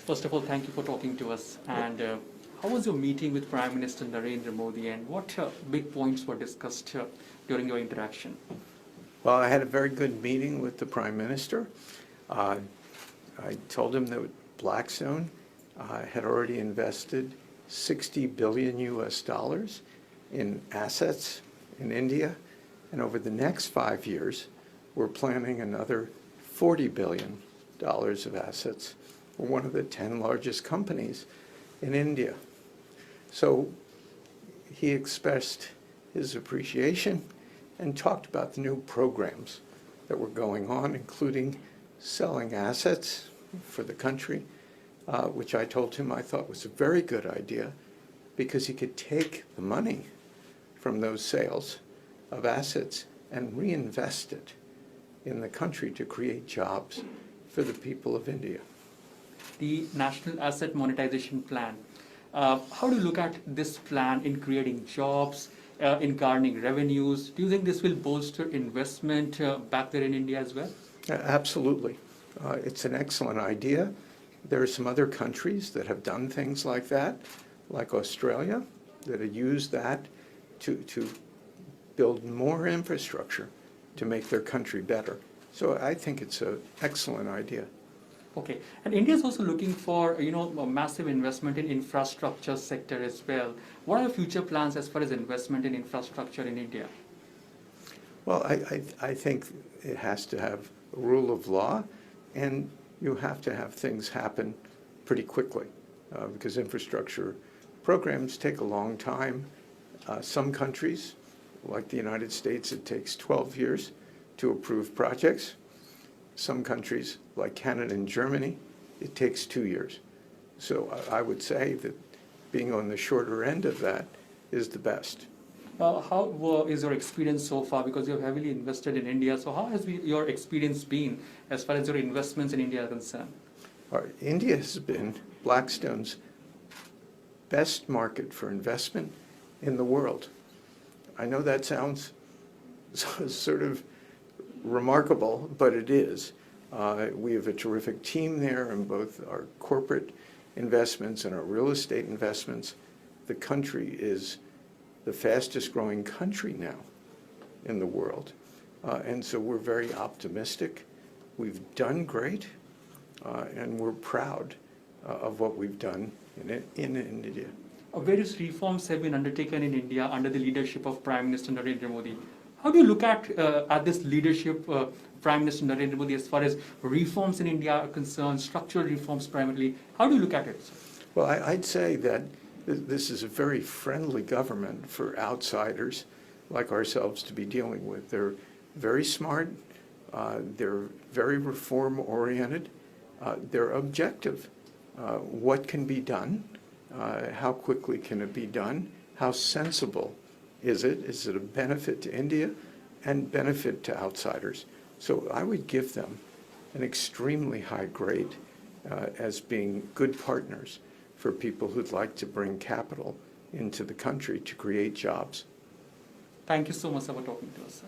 First of all, thank you for talking to us. And how was your meeting with Prime Minister Narendra Modi, and what big points were discussed during your interaction? Well, I had a very good meeting with the Prime Minister. I told him that Blackstone had already invested $60 billion in assets in India, and over the next 5 years, we're planning another $40 billion of assets. We're one of the 10 largest companies in India. So he expressed his appreciation and talked about the new programs that were going on, including selling assets for the country, which I told him I thought was a very good idea because he could take the money from those sales of assets and reinvest it in the country to create jobs for the people of India. The National Asset Monetization Plan. How do you look at this plan in creating jobs, in garnering revenues? Do you think this will bolster investment back there in India as well? Absolutely. It's an excellent idea. There are some other countries that have done things like that, like Australia, that have used that to build more infrastructure to make their country better. So I think it's an excellent idea. Okay, and India is also looking for, a massive investment in infrastructure sector as well. What are your future plans as far as investment in infrastructure in India? Well, I think it has to have a rule of law, and you have to have things happen pretty quickly because infrastructure programs take a long time. Some countries, like the United States, it takes 12 years to approve projects. Some countries, like Canada and Germany, it takes 2 years. So I would say that being on the shorter end of that is the best. How is your experience so far? Because you have heavily invested in India. So how has your experience been as far as your investments in India are concerned? India has been Blackstone's best market for investment in the world. I know that sounds sort of remarkable, but it is. We have a terrific team there in both our corporate investments and our real estate investments. The country is the fastest growing country now in the world. And so we're very optimistic. We've done great, and we're proud of what we've done in India. Various reforms have been undertaken in India under the leadership of Prime Minister Narendra Modi. How do you look at this leadership, Prime Minister Narendra Modi, as far as reforms in India are concerned, structural reforms primarily? How do you look at it? Well, I'd say that this is a very friendly government for outsiders like ourselves to be dealing with. They're very smart. They're very reform-oriented. They're objective. What can be done? How quickly can it be done? How sensible is it? Is it a benefit to India and benefit to outsiders? So I would give them an extremely high grade as being good partners for people who'd like to bring capital into the country to create jobs. Thank you so much for talking to us, sir.